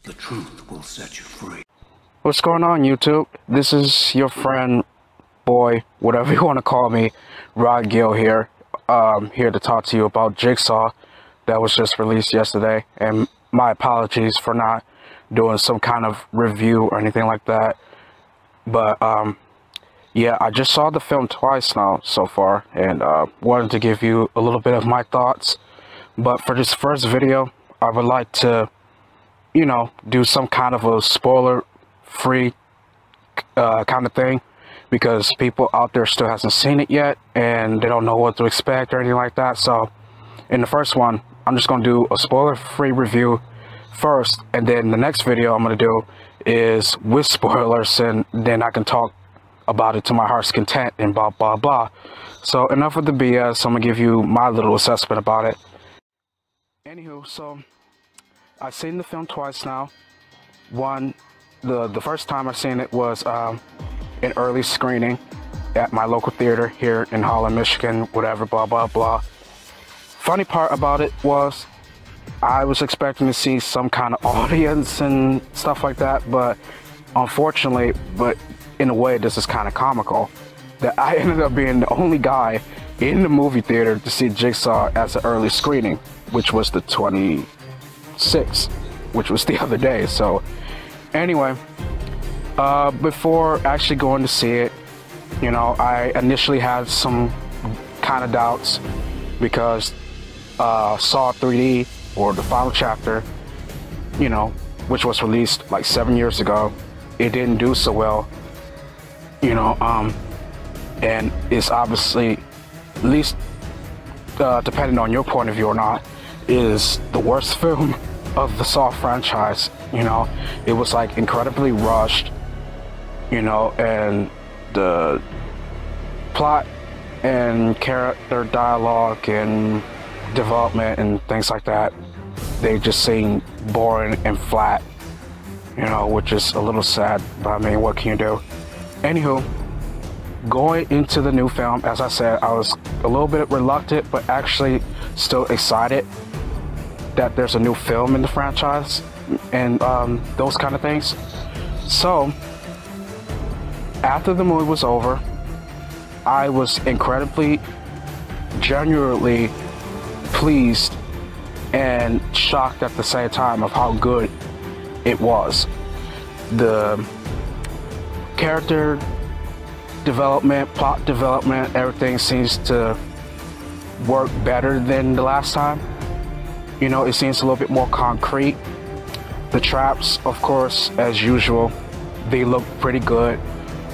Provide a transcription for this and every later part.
The truth will set you free. What's going on, YouTube? This is your friend, boy, whatever you want to call me, Rod Gill here. Here to talk to you about Jigsaw that was just released yesterday. And my apologies for not doing some kind of review or anything like that. But yeah, I just saw the film twice now so far, and wanted to give you a little bit of my thoughts. But for this first video, I would like to, you know, do some kind of a spoiler-free kind of thing, because people out there still hasn't seen it yet and they don't know what to expect or anything like that. So in the first one, I'm just going to do a spoiler-free review first, and then the next video I'm going to do is with spoilers, and then I can talk about it to my heart's content and blah blah blah. So enough of the BS. I'm gonna give you my little assessment about it. Anywho, so I've seen the film twice now. The first time I seen it was an early screening at my local theater here in Holland, Michigan, whatever, blah blah blah. Funny part about it was I was expecting to see some kind of audience and stuff like that, but unfortunately, in a way, this is kind of comical, that I ended up being the only guy in the movie theater to see Jigsaw as an early screening, which was the 26th, which was the other day. So anyway, before actually going to see it, you know, I initially had some kind of doubts, because Saw 3D, or the final chapter, you know, which was released like 7 years ago, it didn't do so well, you know, and it's obviously, at least depending on your point of view or not, is the worst film of the Saw franchise. You know, it was like incredibly rushed, you know, and the plot and character dialogue and development and things like that, they just seem boring and flat, you know, which is a little sad, but I mean, what can you do? Anywho, going into the new film, as I said, I was a little bit reluctant, but actually still excited that there's a new film in the franchise and those kind of things. So after the movie was over, I was incredibly, genuinely pleased and shocked at the same time of how good it was. The character development, plot development, everything seems to work better than the last time. You know, it seems a little bit more concrete. The traps, of course, as usual, they look pretty good,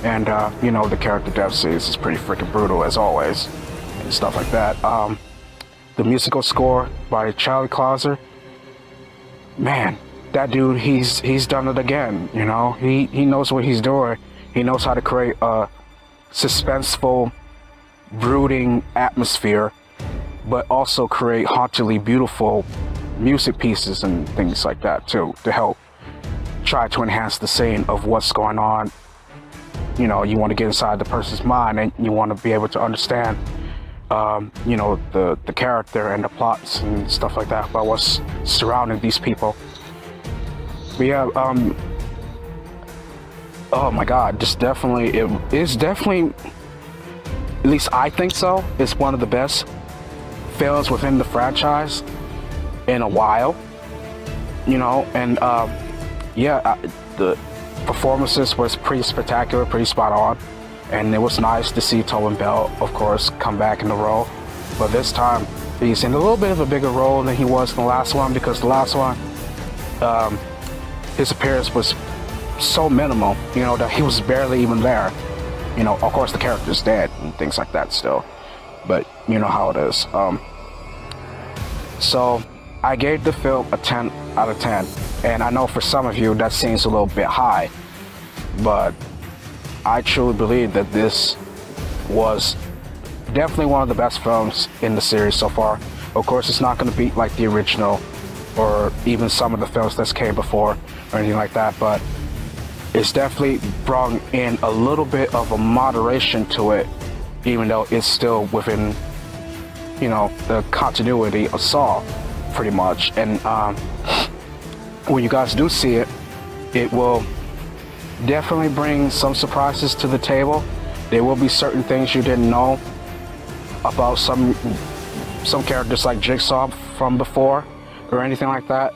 and you know, the character death scenes is pretty freaking brutal as always, and stuff like that. The musical score by Charlie Clouser, man, that dude, he's done it again. You know, he knows what he's doing. He knows how to create a suspenseful, brooding atmosphere, but also create hauntingly beautiful music pieces and things like that too, to help try to enhance the scene of what's going on. You know, you want to get inside the person's mind, and you want to be able to understand, you know, the character and the plots and stuff like that about what's surrounding these people. But yeah, oh my God, it is definitely, at least I think so, it's one of the best films within the franchise in a while, you know. And yeah, the performances was pretty spectacular, pretty spot on, and it was nice to see Tobin Bell, of course, come back in the role. But this time he's in a little bit of a bigger role than he was in the last one, because the last one, his appearance was so minimal, you know, that he was barely even there. You know, of course the character's dead and things like that still, but you know how it is. So I gave the film a 10 out of 10, and I know for some of you that seems a little bit high, but I truly believe that this was definitely one of the best films in the series so far. Of course, it's not going to be like the original or even some of the films that came before or anything like that, but it's definitely brought in a little bit of a moderation to it, even though it's still within, you know, the continuity of Saw, pretty much. And when you guys do see it, it will definitely bring some surprises to the table. There will be certain things you didn't know about some characters like Jigsaw from before or anything like that.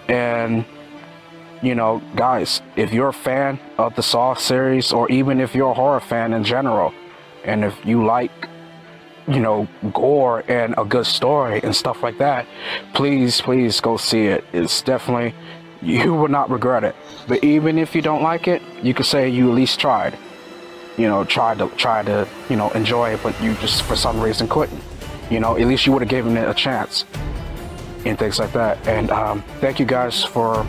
And you know, guys, if you're a fan of the Saw series, or even if you're a horror fan in general, and if you like, you know, gore and a good story and stuff like that, please go see it. It's definitely, you will not regret it. But even if you don't like it, you could say you at least tried. You know, tried to you know, enjoy it, but you just for some reason couldn't. You know, at least you would have given it a chance and things like that. And thank you guys for,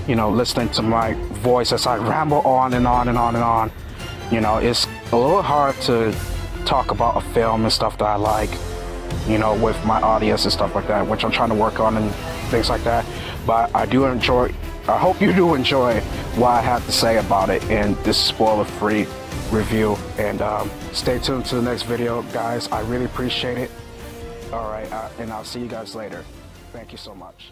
you know, listening to my voice as I ramble on and on and on and on. You know, it's a little hard to talk about a film and stuff that I like, you know, with my audience and stuff like that, which I'm trying to work on and things like that. But I do enjoy, I hope you do enjoy what I have to say about it in this spoiler-free review. And stay tuned to the next video, guys. I really appreciate it. All right, and I'll see you guys later. Thank you so much.